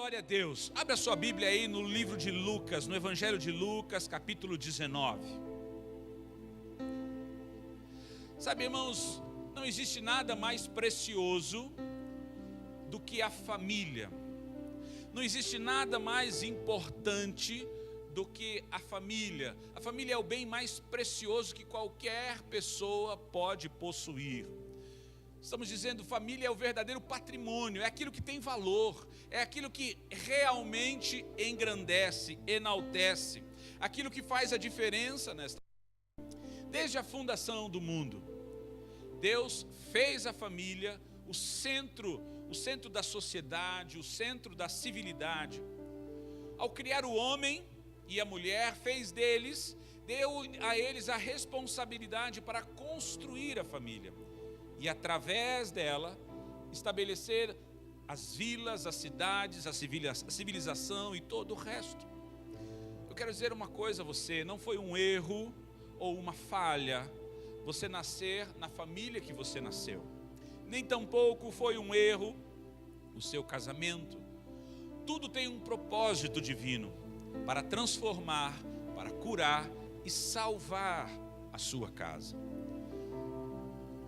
Glória a Deus. Abra sua Bíblia aí no livro de Lucas, no Evangelho de Lucas, capítulo 19. Sabe, irmãos, não existe nada mais precioso do que a família. Não existe nada mais importante do que a família. A família é o bem mais precioso que qualquer pessoa pode possuir. Estamos dizendo, família é o verdadeiro patrimônio, é aquilo que tem valor, é aquilo que realmente engrandece, enaltece, aquilo que faz a diferença nesta. Desde a fundação do mundo, Deus fez a família o centro da sociedade, o centro da civilidade. Ao criar o homem e a mulher, deu a eles a responsabilidade para construir a família. E através dela, estabelecer as vilas, as cidades, a civilização e todo o resto. Eu quero dizer uma coisa a você, não foi um erro ou uma falha você nascer na família que você nasceu. Nem tampouco foi um erro o seu casamento. Tudo tem um propósito divino para transformar, para curar e salvar a sua casa.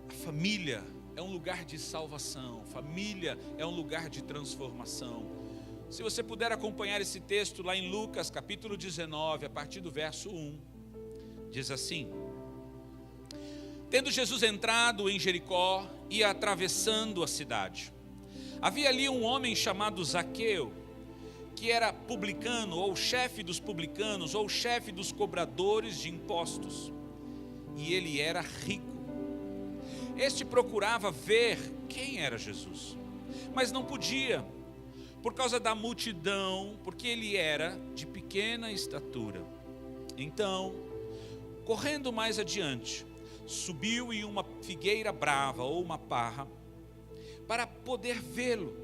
A família é um lugar de salvação, família é um lugar de transformação. Se você puder acompanhar esse texto lá em Lucas capítulo 19, a partir do verso 1, diz assim: Tendo Jesus entrado em Jericó, ia atravessando a cidade. Havia ali um homem chamado Zaqueu, que era publicano, ou chefe dos publicanos, ou chefe dos cobradores de impostos. E ele era rico. Este procurava ver quem era Jesus, mas não podia, por causa da multidão, porque ele era de pequena estatura. Então, correndo mais adiante, subiu em uma figueira brava ou uma parra, para poder vê-lo,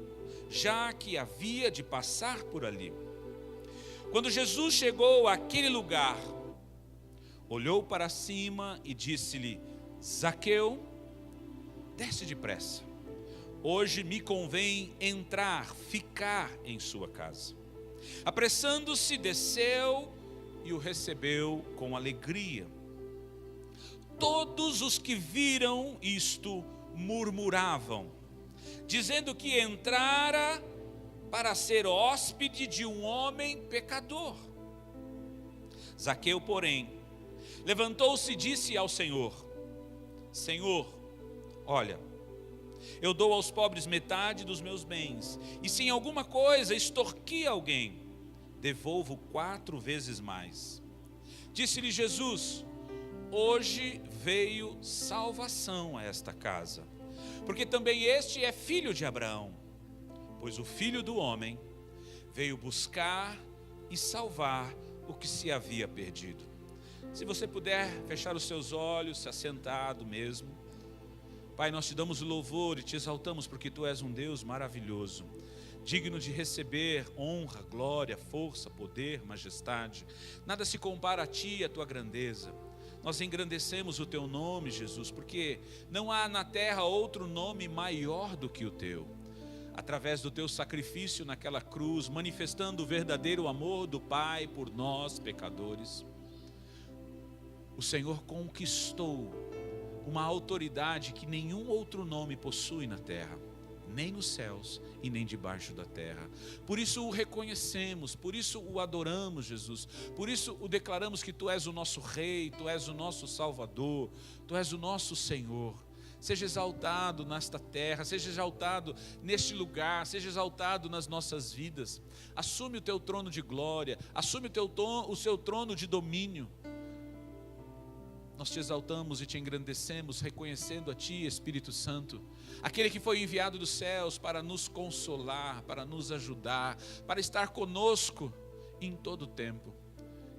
já que havia de passar por ali. Quando Jesus chegou àquele lugar, olhou para cima e disse-lhe: Zaqueu, desce depressa, hoje me convém ficar em sua casa. Apressando-se, desceu e o recebeu com alegria. Todos os que viram isto murmuravam, dizendo que entrara para ser hóspede de um homem pecador. Zaqueu, porém, levantou-se e disse ao Senhor: Senhor, olha, eu dou aos pobres metade dos meus bens, e se em alguma coisa extorqui alguém, devolvo 4 vezes mais. Disse-lhe Jesus: hoje veio salvação a esta casa, porque também este é filho de Abraão, pois o Filho do Homem veio buscar e salvar o que se havia perdido. Se você puder fechar os seus olhos, se assentado mesmo. Pai, nós te damos louvor e te exaltamos porque tu és um Deus maravilhoso, digno de receber honra, glória, força, poder, majestade. Nada se compara a ti e a tua grandeza. Nós engrandecemos o teu nome, Jesus, porque não há na terra outro nome maior do que o teu. Através do teu sacrifício naquela cruz, manifestando o verdadeiro amor do Pai por nós, pecadores, o Senhor conquistou uma autoridade que nenhum outro nome possui na terra, nem nos céus e nem debaixo da terra. Por isso o reconhecemos, por isso o adoramos, Jesus. Por isso o declaramos que tu és o nosso Rei, tu és o nosso Salvador, tu és o nosso Senhor. Seja exaltado nesta terra, seja exaltado neste lugar, seja exaltado nas nossas vidas. Assume o teu trono de glória, assume o seu trono de domínio. Nós te exaltamos e te engrandecemos, reconhecendo a ti, Espírito Santo, aquele que foi enviado dos céus para nos consolar, para nos ajudar, para estar conosco em todo o tempo.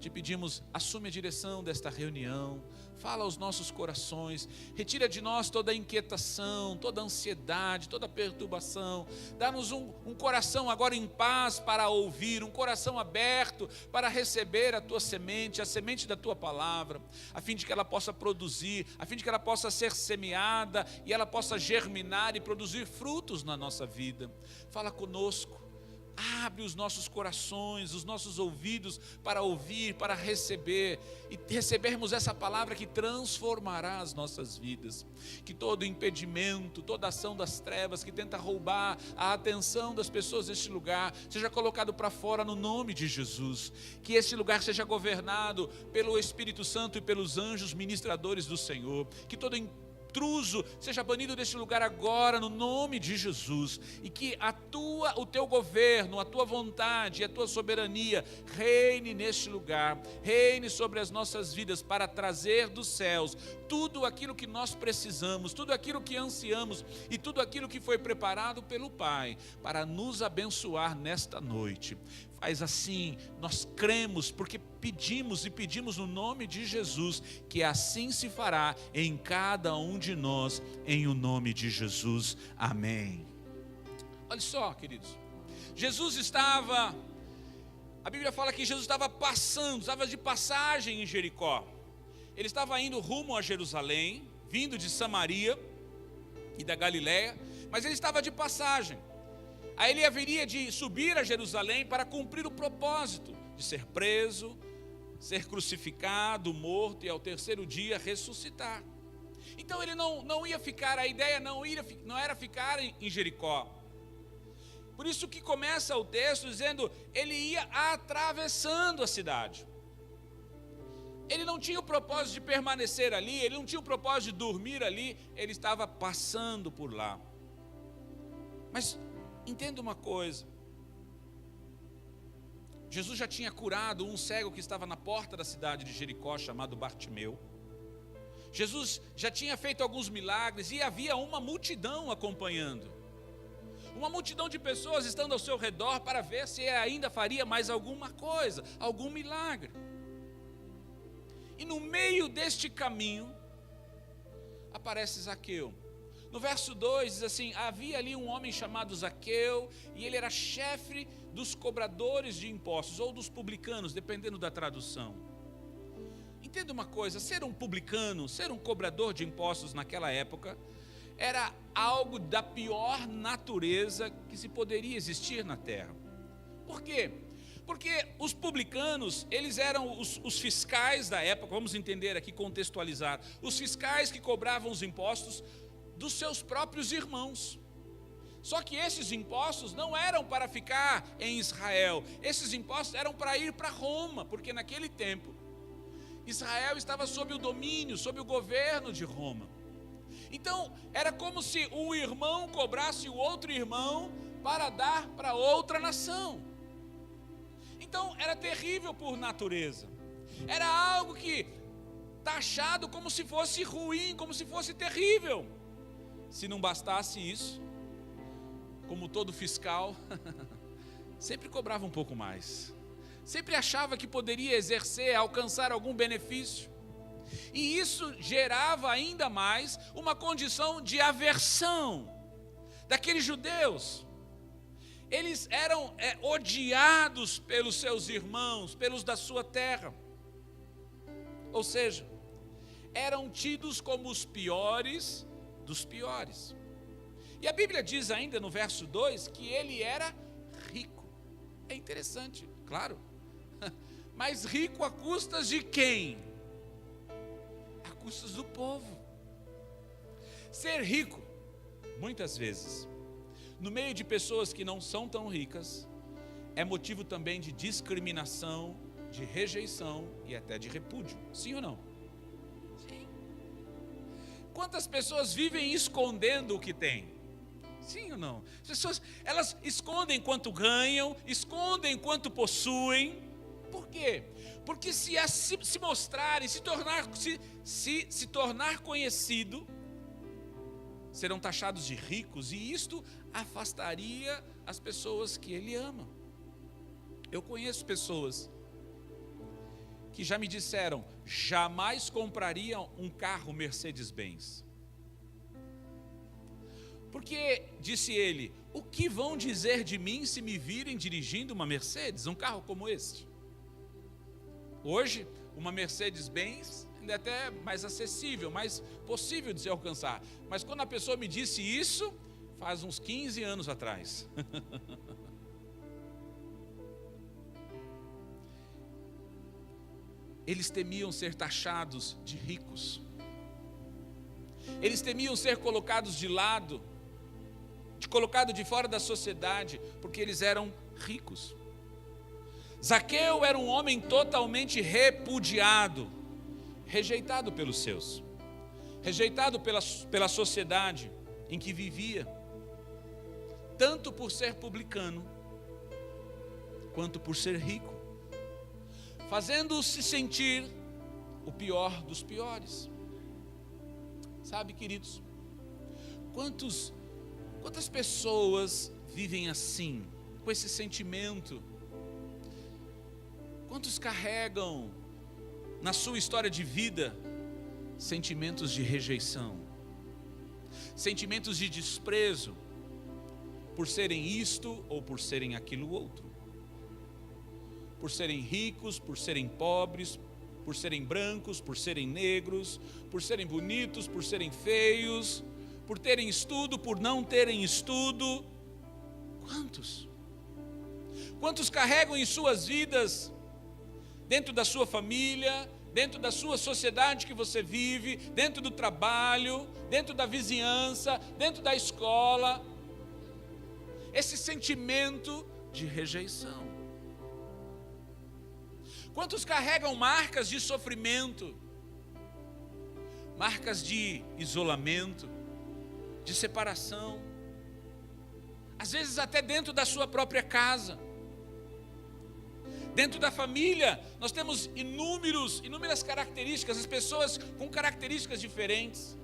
Te pedimos, assume a direção desta reunião, fala aos nossos corações, retira de nós toda a inquietação, toda a ansiedade, toda a perturbação. Dá-nos um coração agora em paz para ouvir, um coração aberto para receber a tua semente, a semente da tua palavra, a fim de que ela possa produzir, a fim de que ela possa ser semeada e ela possa germinar e produzir frutos na nossa vida. Fala conosco. Abre os nossos corações, os nossos ouvidos para ouvir, para receber e recebermos essa palavra que transformará as nossas vidas. Que todo impedimento, toda ação das trevas que tenta roubar a atenção das pessoas deste lugar seja colocado para fora no nome de Jesus. Que este lugar seja governado pelo Espírito Santo e pelos anjos ministradores do Senhor. Que todo intruso seja banido deste lugar agora no nome de Jesus, e que o teu governo, a tua vontade e a tua soberania reine neste lugar, reine sobre as nossas vidas, para trazer dos céus tudo aquilo que nós precisamos, tudo aquilo que ansiamos e tudo aquilo que foi preparado pelo Pai para nos abençoar nesta noite. Faz assim, nós cremos, porque pedimos e pedimos no nome de Jesus, que assim se fará em cada um de nós, em o nome de Jesus. Amém. Olha só, queridos, a Bíblia fala que Jesus estava de passagem em Jericó. Ele estava indo rumo a Jerusalém, vindo de Samaria e da Galiléia, mas ele estava de passagem. Aí ele haveria de subir a Jerusalém para cumprir o propósito de ser preso, ser crucificado, morto e ao terceiro dia ressuscitar. Então ele não ia ficar, a ideia não era ficar em Jericó. Por isso que começa o texto dizendo, ele ia atravessando a cidade. Ele não tinha o propósito de permanecer ali, ele não tinha o propósito de dormir ali, ele estava passando por lá. Mas entenda uma coisa, Jesus já tinha curado um cego que estava na porta da cidade de Jericó, chamado Bartimeu. Jesus já tinha feito alguns milagres e havia uma multidão acompanhando. Uma multidão de pessoas estando ao seu redor para ver se ele ainda faria mais alguma coisa, algum milagre. E no meio deste caminho, aparece Zaqueu. No verso 2 diz assim, havia ali um homem chamado Zaqueu, e ele era chefe dos cobradores de impostos, ou dos publicanos, dependendo da tradução. Entenda uma coisa, ser um publicano, ser um cobrador de impostos naquela época, era algo da pior natureza que se poderia existir na terra. Por quê? Porque os publicanos, eles eram os fiscais da época, vamos entender aqui, contextualizar, os fiscais que cobravam os impostos dos seus próprios irmãos. Só que esses impostos não eram para ficar em Israel, esses impostos eram para ir para Roma, porque naquele tempo, Israel estava sob o domínio, sob o governo de Roma. Então, era como se um irmão cobrasse o outro irmão para dar para outra nação. Então, era terrível por natureza. Era algo que taxado como se fosse ruim, como se fosse terrível. Se não bastasse isso, como todo fiscal, sempre cobrava um pouco mais. Sempre achava que poderia exercer, alcançar algum benefício. E isso gerava ainda mais uma condição de aversão daqueles judeus. Eles eram odiados pelos seus irmãos, pelos da sua terra. Ou seja, eram tidos como os piores dos piores. E a Bíblia diz ainda no verso 2 que ele era rico. É interessante, claro. Mas rico a custas de quem? A custas do povo. Ser rico, muitas vezes, no meio de pessoas que não são tão ricas, é motivo também de discriminação, de rejeição e até de repúdio. Sim ou não? Sim. Quantas pessoas vivem escondendo o que têm? Sim ou não? As pessoas, elas escondem quanto ganham, escondem quanto possuem. Por quê? Porque se mostrarem, se tornar conhecido, serão taxados de ricos, e isto afastaria as pessoas que ele ama. Eu conheço pessoas que já me disseram, jamais comprariam um carro Mercedes-Benz. Porque, disse ele, o que vão dizer de mim se me virem dirigindo uma Mercedes, um carro como este? Hoje, uma Mercedes-Benz ainda é até mais acessível, mais possível de se alcançar. Mas quando a pessoa me disse isso, faz uns 15 anos atrás. eles temiam ser taxados de ricos. Eles temiam ser colocados de lado, colocados de fora da sociedade, porque eles eram ricos. Zaqueu era um homem totalmente repudiado, rejeitado pelos seus, rejeitado pela sociedade em que vivia, tanto por ser publicano, quanto por ser rico, fazendo-o se sentir o pior dos piores. Sabe, queridos, quantas pessoas vivem assim, com esse sentimento? Quantos carregam na sua história de vida sentimentos de rejeição, sentimentos de desprezo, por serem isto ou por serem aquilo outro, por serem ricos, por serem pobres, por serem brancos, por serem negros, por serem bonitos, por serem feios, por terem estudo, por não terem estudo. Quantos carregam em suas vidas, dentro da sua família, dentro da sua sociedade que você vive, dentro do trabalho, dentro da vizinhança, dentro da escola, esse sentimento de rejeição? Quantos carregam marcas de sofrimento, marcas de isolamento, de separação, às vezes até dentro da sua própria casa? Dentro da família, nós temos inúmeras características, as pessoas com características diferentes.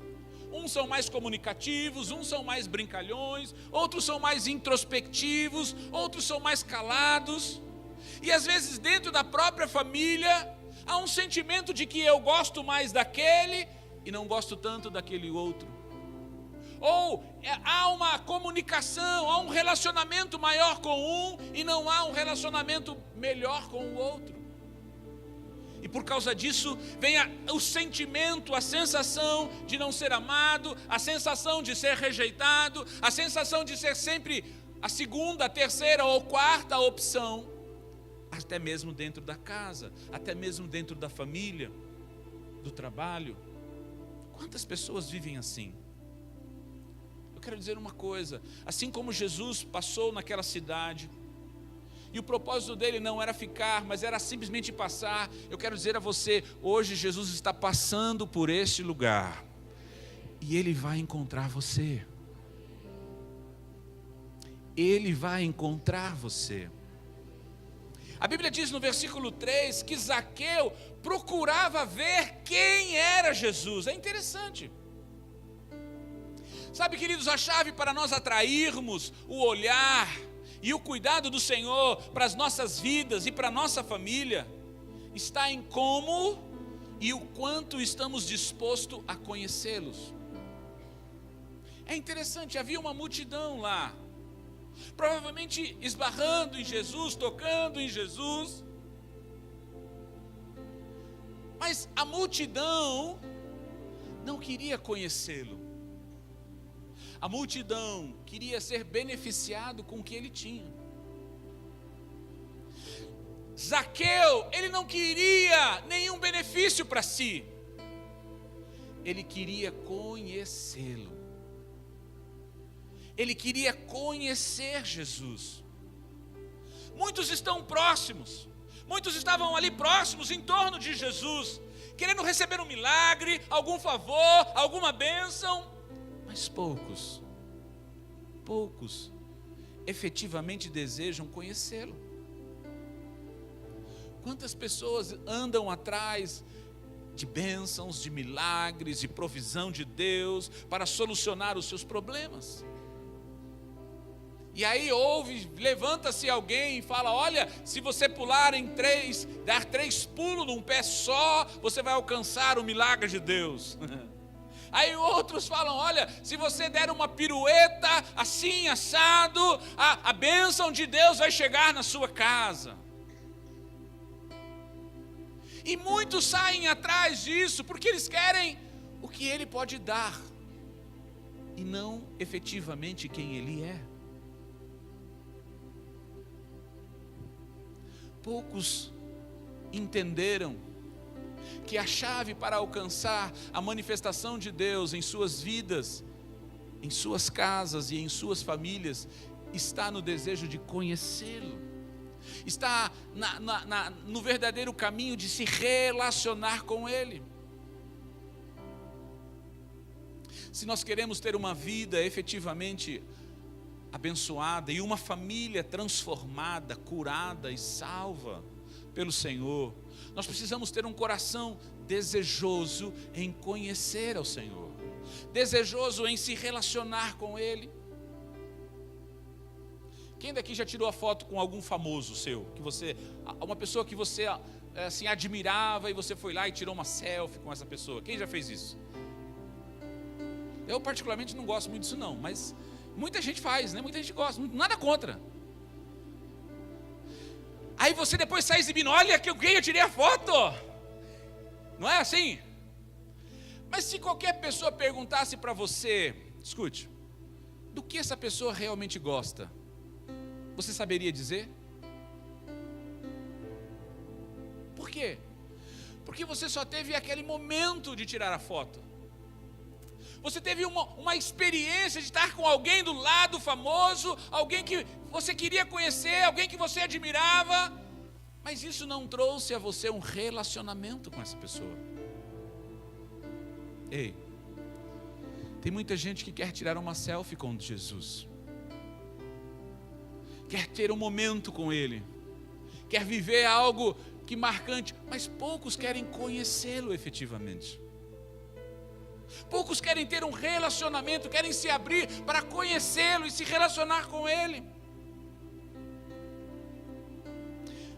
Uns são mais comunicativos, uns são mais brincalhões, outros são mais introspectivos, outros são mais calados. E às vezes dentro da própria família, há um sentimento de que eu gosto mais daquele e não gosto tanto daquele outro. Ou há uma comunicação, há um relacionamento maior com um e não há um relacionamento melhor com o outro. E por causa disso vem o sentimento, a sensação de não ser amado, a sensação de ser rejeitado, a sensação de ser sempre a segunda, a terceira ou quarta opção, até mesmo dentro da casa, até mesmo dentro da família, do trabalho. Quantas pessoas vivem assim? Eu quero dizer uma coisa, assim como Jesus passou naquela cidade, e o propósito dele não era ficar, mas era simplesmente passar, eu quero dizer a você, hoje Jesus está passando por este lugar, e Ele vai encontrar você. Ele vai encontrar você. A Bíblia diz no versículo 3 que Zaqueu procurava ver quem era Jesus. É interessante. Sabe, queridos, a chave para nós atrairmos o olhar e o cuidado do Senhor para as nossas vidas e para a nossa família está em como e o quanto estamos dispostos a conhecê-los. É interessante, havia uma multidão lá, provavelmente esbarrando em Jesus, tocando em Jesus, mas a multidão não queria conhecê-lo. A multidão queria ser beneficiado com o que ele tinha. Zaqueu, ele não queria nenhum benefício para si. Ele queria conhecê-lo. Ele queria conhecer Jesus. Muitos estão próximos. Muitos estavam ali próximos, em torno de Jesus, querendo receber um milagre, algum favor, alguma bênção. Mas poucos efetivamente desejam conhecê-lo. Quantas pessoas andam atrás de bênçãos, de milagres, de provisão de Deus para solucionar os seus problemas? E aí levanta-se alguém e fala: olha, se você pular dar 3 pulos num pé só, você vai alcançar o milagre de Deus. Aí outros falam: olha, se você der uma pirueta assim, assado, a bênção de Deus vai chegar na sua casa. E muitos saem atrás disso, porque eles querem o que Ele pode dar, e não efetivamente quem Ele é. Poucos entenderam que a chave para alcançar a manifestação de Deus em suas vidas, em suas casas e em suas famílias, está no desejo de conhecê-lo, está no verdadeiro caminho de se relacionar com Ele. Se nós queremos ter uma vida efetivamente abençoada e uma família transformada, curada e salva pelo Senhor, nós precisamos ter um coração desejoso em conhecer ao Senhor, desejoso em se relacionar com Ele. Quem daqui já tirou a foto com algum famoso seu, uma pessoa que você assim admirava, e você foi lá e tirou uma selfie com essa pessoa? Quem já fez isso? Eu particularmente não gosto muito disso não, mas muita gente faz, né? Muita gente gosta, nada contra. Aí você depois sai exibindo, olha que eu tirei a foto. Não é assim? Mas se qualquer pessoa perguntasse para você, escute, do que essa pessoa realmente gosta, você saberia dizer? Por quê? Porque você só teve aquele momento de tirar a foto. Você teve uma experiência de estar com alguém do lado famoso, alguém que você queria conhecer, alguém que você admirava, mas isso não trouxe a você um relacionamento com essa pessoa. Ei, tem muita gente que quer tirar uma selfie com Jesus, quer ter um momento com Ele, quer viver algo que marcante, mas poucos querem conhecê-lo efetivamente. Poucos querem ter um relacionamento, querem se abrir para conhecê-lo e se relacionar com Ele.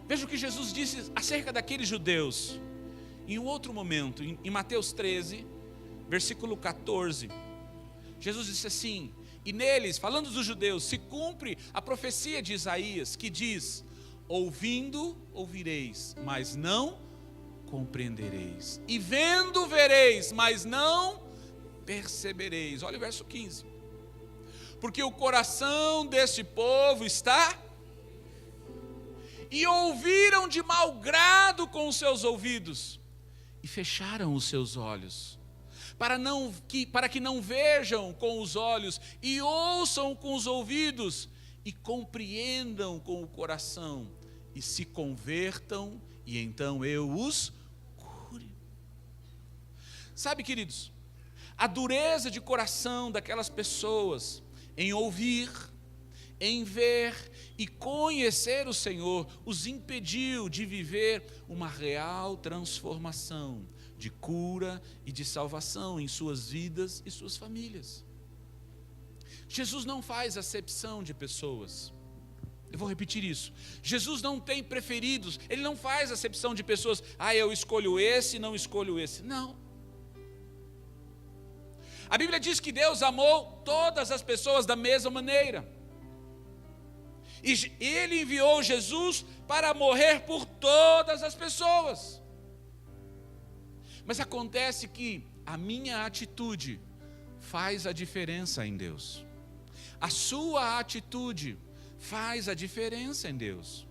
Veja o que Jesus disse acerca daqueles judeus, em um outro momento, em Mateus 13, versículo 14. Jesus disse assim, e neles, falando dos judeus, se cumpre a profecia de Isaías, que diz, ouvindo, ouvireis, mas não compreendereis, e vendo, vereis, mas não percebereis. Olha o verso 15. Porque o coração deste povo está, e ouviram de mau grado com os seus ouvidos, e fecharam os seus olhos, para que não vejam com os olhos, e ouçam com os ouvidos, e compreendam com o coração, e se convertam, e então eu os cure. Sabe, queridos, a dureza de coração daquelas pessoas em ouvir, em ver e conhecer o Senhor os impediu de viver uma real transformação de cura e de salvação em suas vidas e suas famílias. Jesus não faz acepção de pessoas. Eu vou repetir isso. Jesus não tem preferidos. Ele não faz acepção de pessoas. Eu escolho esse, não escolho esse. Não. A Bíblia diz que Deus amou todas as pessoas da mesma maneira. E Ele enviou Jesus para morrer por todas as pessoas. Mas acontece que a minha atitude faz a diferença em Deus. A sua atitude faz a diferença em Deus.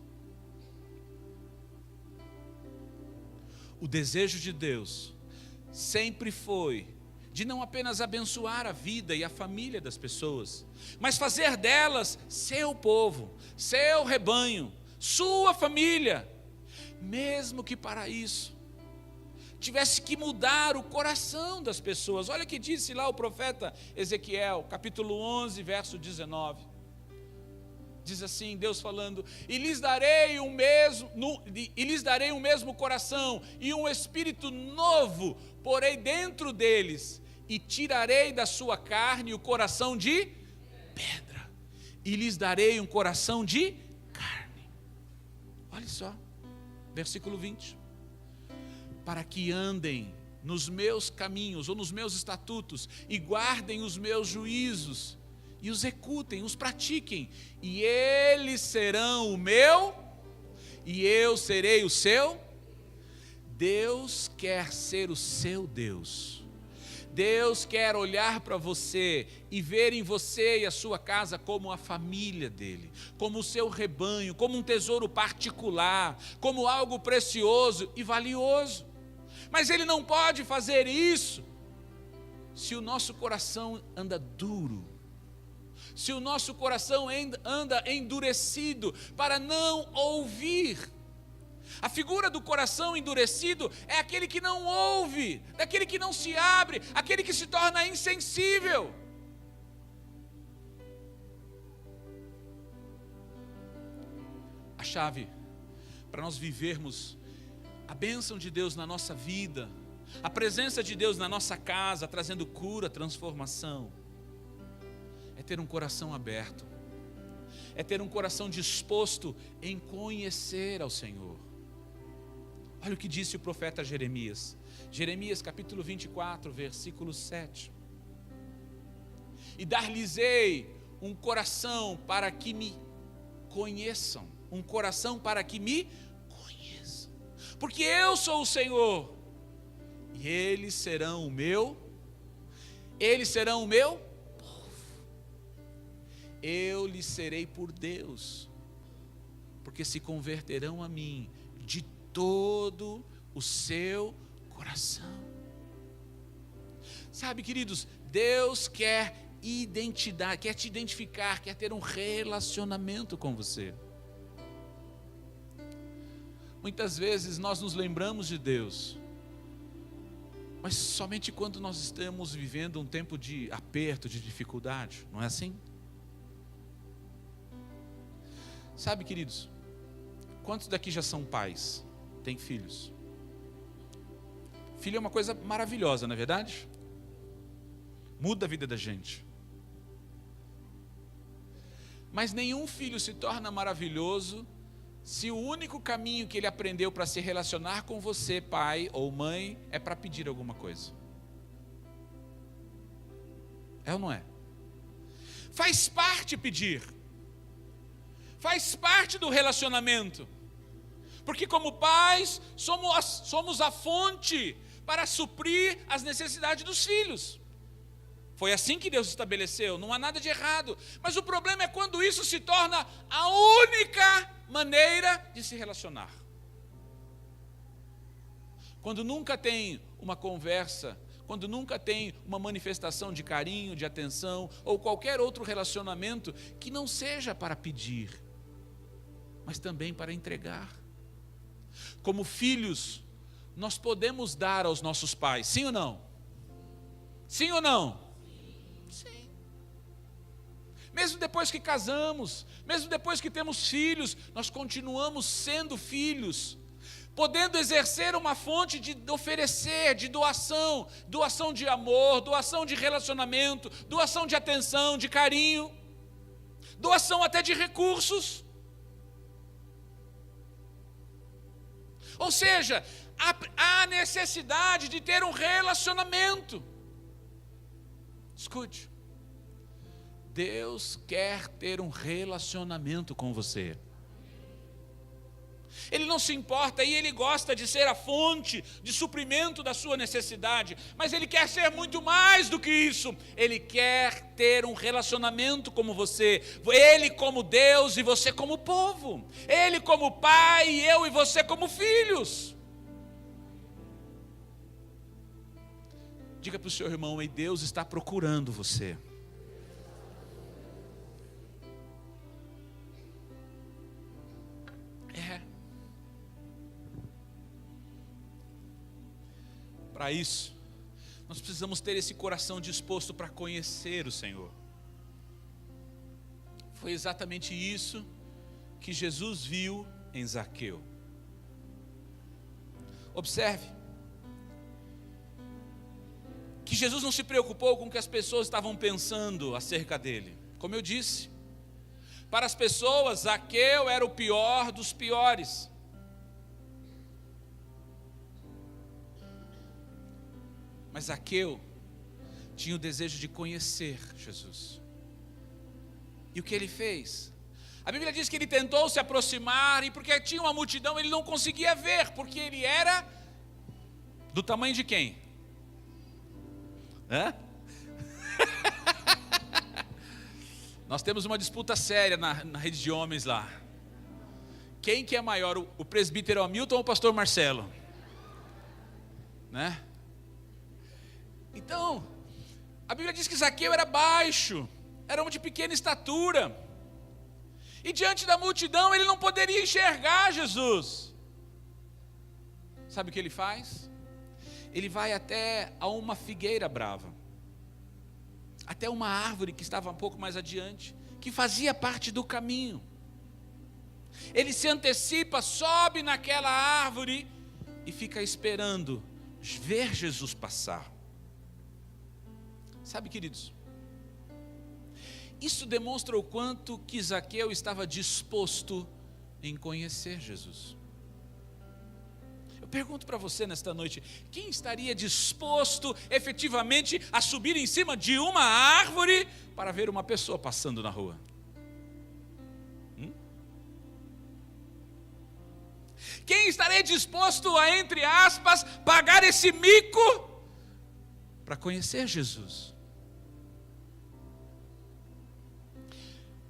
O desejo de Deus sempre foi de não apenas abençoar a vida e a família das pessoas, mas fazer delas seu povo, seu rebanho, sua família, mesmo que para isso tivesse que mudar o coração das pessoas. Olha o que disse lá o profeta Ezequiel, capítulo 11, verso 19. Diz assim, Deus falando, e lhes darei um mesmo coração, e um espírito novo porei dentro deles, e tirarei da sua carne o coração de pedra, e lhes darei um coração de carne. Olha só, versículo 20. Para que andem nos meus caminhos, ou nos meus estatutos, e guardem os meus juízos, e os executem, os pratiquem, e eles serão o meu, e eu serei o seu. Deus quer ser o seu Deus. Deus quer olhar para você e ver em você e a sua casa como a família dele, como o seu rebanho, como um tesouro particular, como algo precioso e valioso. Mas Ele não pode fazer isso se o nosso coração anda duro, se o nosso coração anda endurecido para não ouvir. A figura do coração endurecido é aquele que não ouve, daquele que não se abre, aquele que se torna insensível. A chave para nós vivermos a bênção de Deus na nossa vida, a presença de Deus na nossa casa, trazendo cura, transformação, é ter um coração aberto, é ter um coração disposto em conhecer ao Senhor. Olha o que disse o profeta Jeremias, Jeremias capítulo 24, versículo 7. E dar-lhes-ei um coração para que me conheçam, um coração para que me conheçam, porque eu sou o Senhor, e eles serão o meu povo, eu lhes serei por Deus, porque se converterão a mim de todo o seu coração. Sabe, queridos, Deus quer identidade, quer te identificar, quer ter um relacionamento com você. Muitas vezes nós nos lembramos de Deus, mas somente quando nós estamos vivendo um tempo de aperto, de dificuldade, não é assim? Sabe, queridos, quantos daqui já são pais, têm filhos? Filho é uma coisa maravilhosa, não é verdade? Muda a vida da gente. Mas nenhum filho se torna maravilhoso se o único caminho que ele aprendeu para se relacionar com você, pai ou mãe, é para pedir alguma coisa. É ou não é? Faz parte pedir. Faz parte do relacionamento. Porque como pais, somos a fonte para suprir as necessidades dos filhos. Foi assim que Deus estabeleceu, não há nada de errado. Mas o problema é quando isso se torna a única maneira de se relacionar. Quando nunca tem uma conversa, quando nunca tem uma manifestação de carinho, de atenção, ou qualquer outro relacionamento que não seja para pedir, mas também para entregar. Como filhos, nós podemos dar aos nossos pais, sim ou não? Sim ou não? Sim. Mesmo depois que casamos, mesmo depois que temos filhos, nós continuamos sendo filhos, podendo exercer uma fonte de oferecer, de doação, doação de amor, doação de relacionamento, doação de atenção, de carinho, doação até de recursos. Ou seja, há necessidade de ter um relacionamento. Escute, Deus quer ter um relacionamento com você. Ele não se importa e Ele gosta de ser a fonte de suprimento da sua necessidade, mas Ele quer ser muito mais do que isso. Ele quer ter um relacionamento como você, Ele como Deus e você como povo, Ele como pai e eu e você como filhos. Diga para o seu irmão, e Deus está procurando você. Para isso, nós precisamos ter esse coração disposto para conhecer o Senhor. Foi exatamente isso que Jesus viu em Zaqueu. Observe que Jesus não se preocupou com o que as pessoas estavam pensando acerca dele. Como eu disse, para as pessoas, Zaqueu era o pior dos piores. Mas Zaqueu tinha o desejo de conhecer Jesus. E o que ele fez? A Bíblia diz que ele tentou se aproximar, e porque tinha uma multidão, ele não conseguia ver, porque ele era do tamanho de quem? Hã? Nós temos uma disputa séria na rede de homens lá. Quem que é maior, o presbítero Hamilton ou o pastor Marcelo? né? Então, a Bíblia diz que Zaqueu era baixo, era homem de pequena estatura, e diante da multidão ele não poderia enxergar Jesus. Sabe o que ele faz? Ele vai até a uma figueira brava, até uma árvore que estava um pouco mais adiante, que fazia parte do caminho. Ele se antecipa, sobe naquela árvore e fica esperando ver Jesus passar. Sabe, queridos, isso demonstra o quanto que Zaqueu estava disposto em conhecer Jesus. Eu pergunto para você nesta noite, quem estaria disposto efetivamente a subir em cima de uma árvore para ver uma pessoa passando na rua? Quem estaria disposto a, entre aspas, pagar esse mico para conhecer Jesus?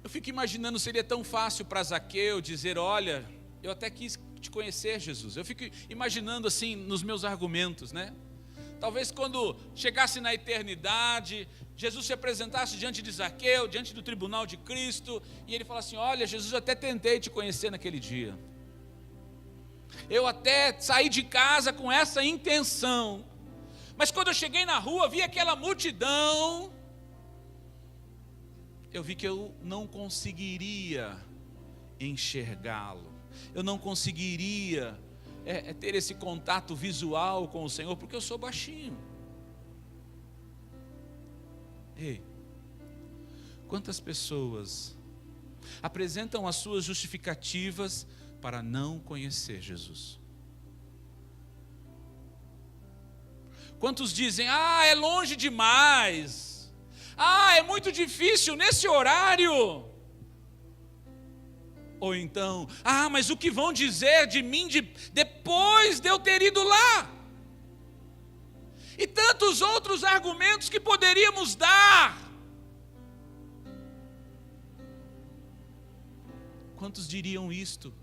Eu fico imaginando, seria tão fácil para Zaqueu dizer, olha, eu até quis te conhecer, Jesus. Eu fico imaginando assim nos meus argumentos, né? Talvez quando chegasse na eternidade, Jesus se apresentasse diante de Zaqueu, diante do tribunal de Cristo, e ele falasse, olha, Jesus, eu até tentei te conhecer naquele dia. Eu até saí de casa com essa intenção, mas quando eu cheguei na rua, vi aquela multidão, eu vi que eu não conseguiria enxergá-lo, eu não conseguiria ter esse contato visual com o Senhor, porque eu sou baixinho. Ei, quantas pessoas apresentam as suas justificativas para não conhecer Jesus? Quantos dizem, é longe demais, é muito difícil nesse horário. Ou então, mas o que vão dizer de mim depois de eu ter ido lá? E tantos outros argumentos que poderíamos dar. Quantos diriam isto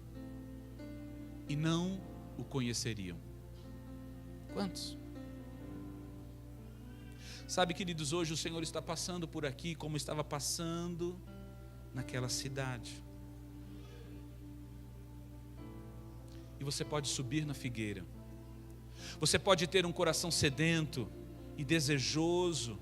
e não o conheceriam? Quantos? Sabe, queridos, hoje o Senhor está passando por aqui como estava passando naquela cidade. E você pode subir na figueira. Você pode ter um coração sedento e desejoso.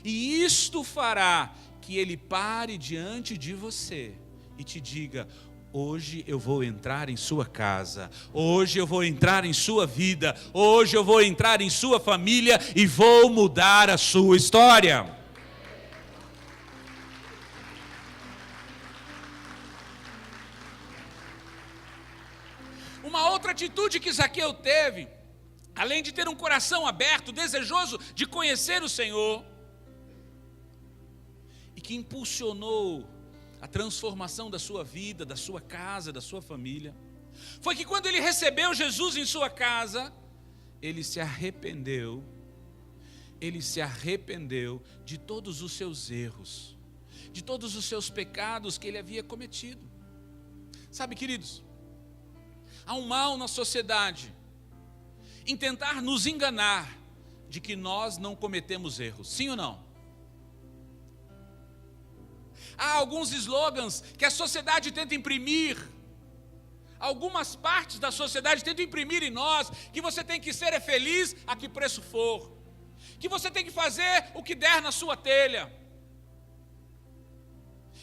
E isto fará que Ele pare diante de você e te diga, hoje eu vou entrar em sua casa, hoje eu vou entrar em sua vida, hoje eu vou entrar em sua família e vou mudar a sua história. Uma outra atitude que Zaqueu teve, além de ter um coração aberto, desejoso de conhecer o Senhor, e que impulsionou a transformação da sua vida, da sua casa, da sua família, foi que quando ele recebeu Jesus em sua casa, ele se arrependeu de todos os seus erros, de todos os seus pecados que ele havia cometido. Sabe, queridos, há um mal na sociedade em tentar nos enganar de que nós não cometemos erros, sim ou não? Há alguns slogans que a sociedade tenta imprimir, algumas partes da sociedade tentam imprimir em nós, que você tem que ser feliz a que preço for, que você tem que fazer o que der na sua telha,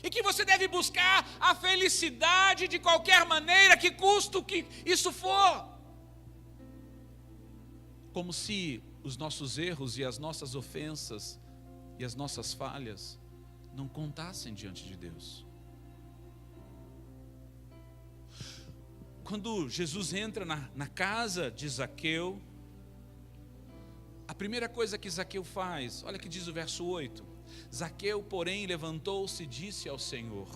e que você deve buscar a felicidade de qualquer maneira, que custe o que isso for. Como se os nossos erros e as nossas ofensas e as nossas falhas não contassem diante de Deus. Quando Jesus entra na casa de Zaqueu, a primeira coisa que Zaqueu faz, olha que diz o verso 8: Zaqueu, porém, levantou-se e disse ao Senhor: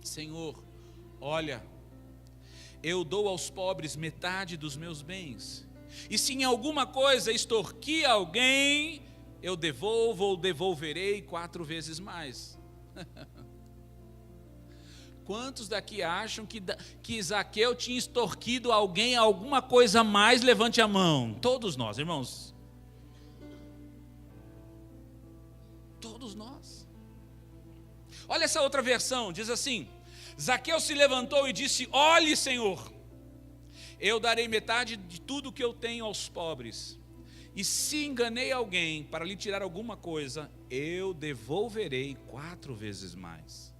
Senhor, olha, eu dou aos pobres metade dos meus bens, e se em alguma coisa extorqui alguém, eu devolvo ou devolverei 4 vezes mais. Quantos daqui acham que Zaqueu tinha extorquido alguém, alguma coisa a mais? Levante a mão. Todos nós, irmãos. Todos nós. Olha essa outra versão, diz assim: Zaqueu se levantou e disse: olhe, Senhor, eu darei metade de tudo que eu tenho aos pobres. E se enganei alguém para lhe tirar alguma coisa, eu devolverei 4 vezes mais.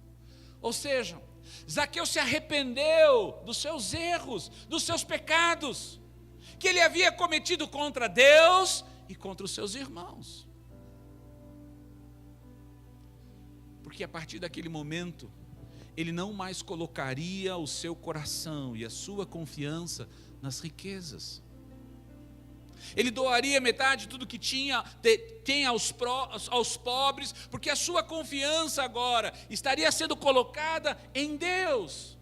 Ou seja, Zaqueu se arrependeu dos seus erros, dos seus pecados, que ele havia cometido contra Deus e contra os seus irmãos. Porque a partir daquele momento, ele não mais colocaria o seu coração e a sua confiança nas riquezas. Ele doaria metade de tudo que tinha aos pobres, porque a sua confiança agora estaria sendo colocada em Deus.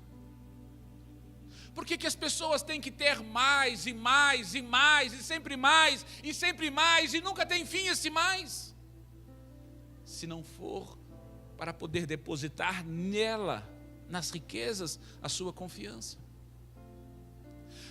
Por que as pessoas têm que ter mais e mais e mais, e sempre mais, e sempre mais, e nunca tem fim esse mais? Se não for para poder depositar nela, nas riquezas, a sua confiança.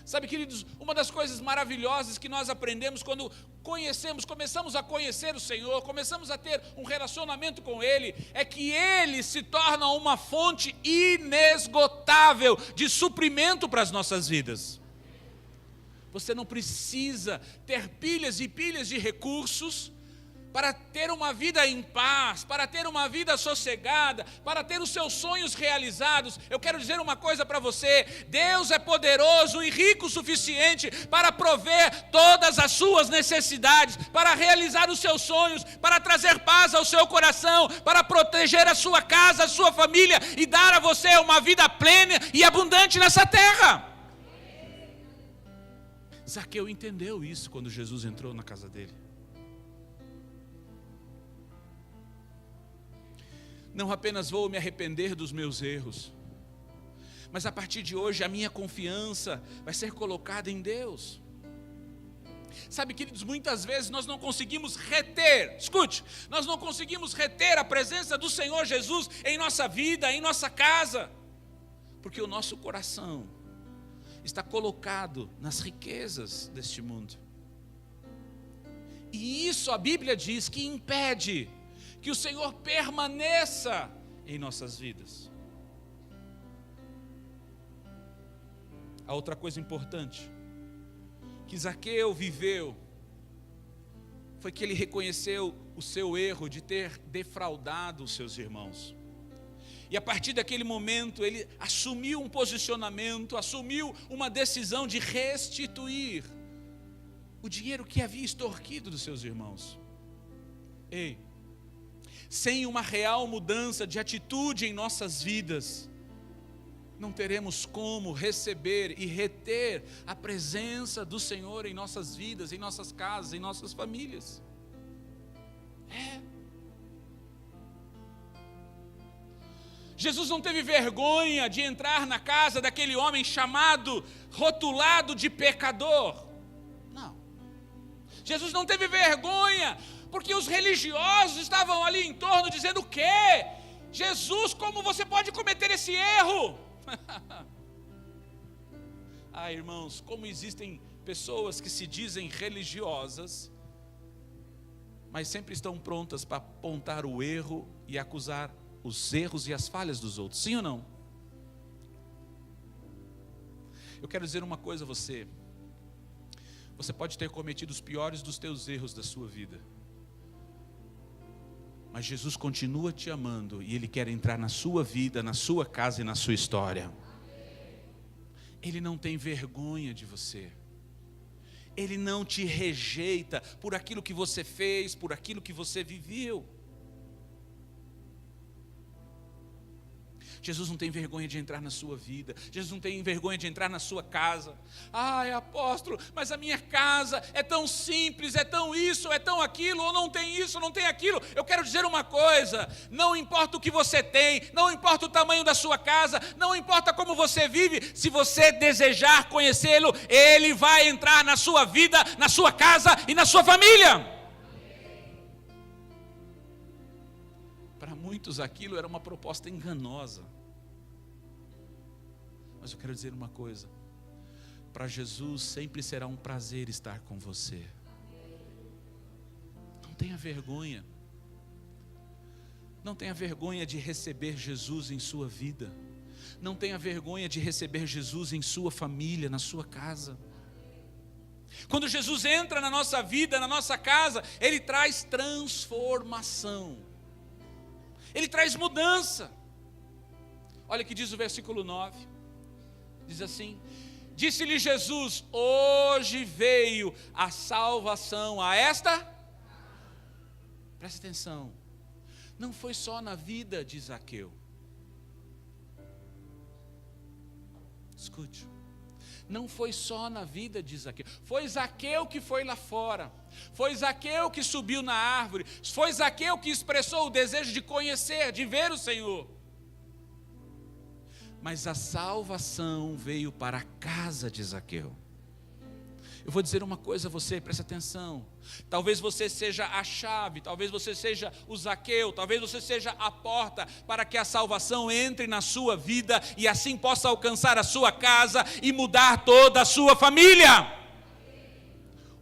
Sabe, queridos, uma das coisas maravilhosas que nós aprendemos quando começamos a conhecer o Senhor, começamos a ter um relacionamento com Ele, é que Ele se torna uma fonte inesgotável de suprimento para as nossas vidas. Você não precisa ter pilhas e pilhas de recursos para ter uma vida em paz, para ter uma vida sossegada, para ter os seus sonhos realizados. Eu quero dizer uma coisa para você: Deus é poderoso e rico o suficiente para prover todas as suas necessidades, para realizar os seus sonhos, para trazer paz ao seu coração, para proteger a sua casa, a sua família e dar a você uma vida plena e abundante nessa terra. Zaqueu entendeu isso quando Jesus entrou na casa dele. Não apenas vou me arrepender dos meus erros, mas a partir de hoje a minha confiança vai ser colocada em Deus. Sabe, queridos, muitas vezes nós não conseguimos reter, escute, nós não conseguimos reter a presença do Senhor Jesus em nossa vida, em nossa casa, porque o nosso coração está colocado nas riquezas deste mundo. E isso a Bíblia diz que impede que o Senhor permaneça em nossas vidas. A outra coisa importante que Zaqueu viveu foi que ele reconheceu o seu erro de ter defraudado os seus irmãos. E a partir daquele momento ele assumiu um posicionamento, assumiu uma decisão de restituir o dinheiro que havia extorquido dos seus irmãos. Ei, sem uma real mudança de atitude em nossas vidas, não teremos como receber e reter a presença do Senhor em nossas vidas, em nossas casas, em nossas famílias. Jesus não teve vergonha de entrar na casa daquele homem chamado, rotulado de pecador. Não. Jesus não teve vergonha, porque os religiosos estavam ali em torno dizendo: o quê? Jesus, como você pode cometer esse erro? Irmãos, como existem pessoas que se dizem religiosas, mas sempre estão prontas para apontar o erro e acusar os erros e as falhas dos outros, sim ou não? Eu quero dizer uma coisa a você: você pode ter cometido os piores dos teus erros da sua vida, mas Jesus continua te amando e Ele quer entrar na sua vida, na sua casa e na sua história. Ele não tem vergonha de você. Ele não te rejeita por aquilo que você fez, por aquilo que você viveu. Jesus não tem vergonha de entrar na sua vida. Jesus não tem vergonha de entrar na sua casa. Apóstolo, mas a minha casa é tão simples, é tão isso, é tão aquilo, ou não tem isso, não tem aquilo. Eu quero dizer uma coisa: não importa o que você tem, não importa o tamanho da sua casa, não importa como você vive, se você desejar conhecê-lo, Ele vai entrar na sua vida, na sua casa e na sua família. Para muitos aquilo era uma proposta enganosa. Mas eu quero dizer uma coisa: para Jesus sempre será um prazer estar com você. Não tenha vergonha. Não tenha vergonha de receber Jesus em sua vida. Não tenha vergonha de receber Jesus em sua família, na sua casa. Quando Jesus entra na nossa vida, na nossa casa, Ele traz transformação. Ele traz mudança. Olha o que diz o versículo 9. Diz assim: disse-lhe Jesus: hoje veio a salvação a esta. Presta atenção. Não foi só na vida de Zaqueu. Escute. Não foi só na vida de Zaqueu. Foi Zaqueu que foi lá fora. Foi Zaqueu que subiu na árvore. Foi Zaqueu que expressou o desejo de conhecer, de ver o Senhor. Mas a salvação veio para a casa de Zaqueu. Eu vou dizer uma coisa a você, presta atenção. Talvez você seja a chave, talvez você seja o Zaqueu, talvez você seja a porta para que a salvação entre na sua vida e assim possa alcançar a sua casa e mudar toda a sua família.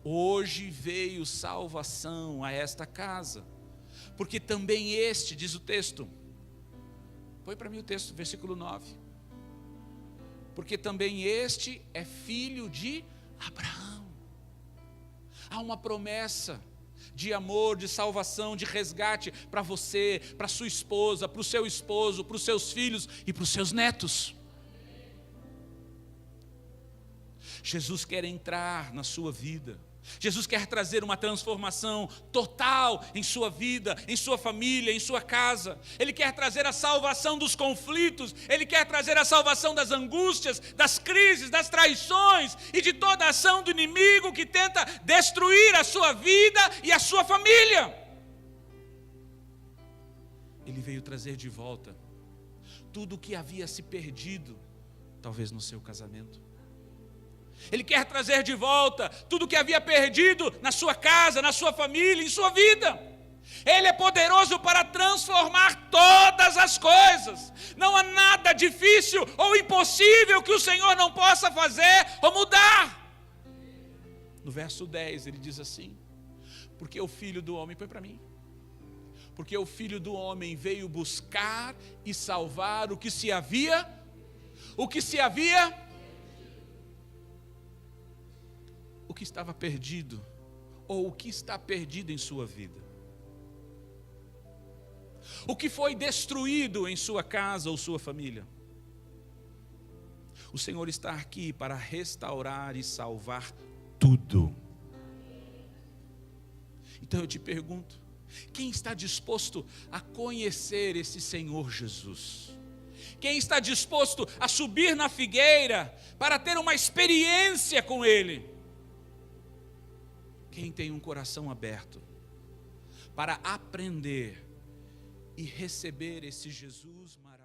Hoje veio salvação a esta casa, porque também este, diz o texto, põe para mim o texto, versículo 9. Porque também este é filho de Abraão. Há uma promessa de amor, de salvação, de resgate para você, para sua esposa, para o seu esposo, para os seus filhos e para os seus netos. Jesus quer entrar na sua vida. Jesus quer trazer uma transformação total em sua vida, em sua família, em sua casa. Ele quer trazer a salvação dos conflitos. Ele quer trazer a salvação das angústias, das crises, das traições e de toda a ação do inimigo que tenta destruir a sua vida e a sua família. Ele veio trazer de volta tudo o que havia se perdido, talvez no seu casamento. Ele quer trazer de volta tudo que havia perdido na sua casa, na sua família, em sua vida. Ele é poderoso para transformar todas as coisas. Não há nada difícil ou impossível que o Senhor não possa fazer ou mudar. No verso 10 ele diz assim: porque o Filho do Homem, põe para mim. Porque o Filho do Homem veio buscar e salvar o que se havia o que estava perdido, ou o que está perdido em sua vida. O que foi destruído em sua casa ou sua família. O Senhor está aqui para restaurar e salvar tudo. Então eu te pergunto, quem está disposto a conhecer esse Senhor Jesus? Quem está disposto a subir na figueira para ter uma experiência com Ele? Quem tem um coração aberto para aprender e receber esse Jesus maravilhoso.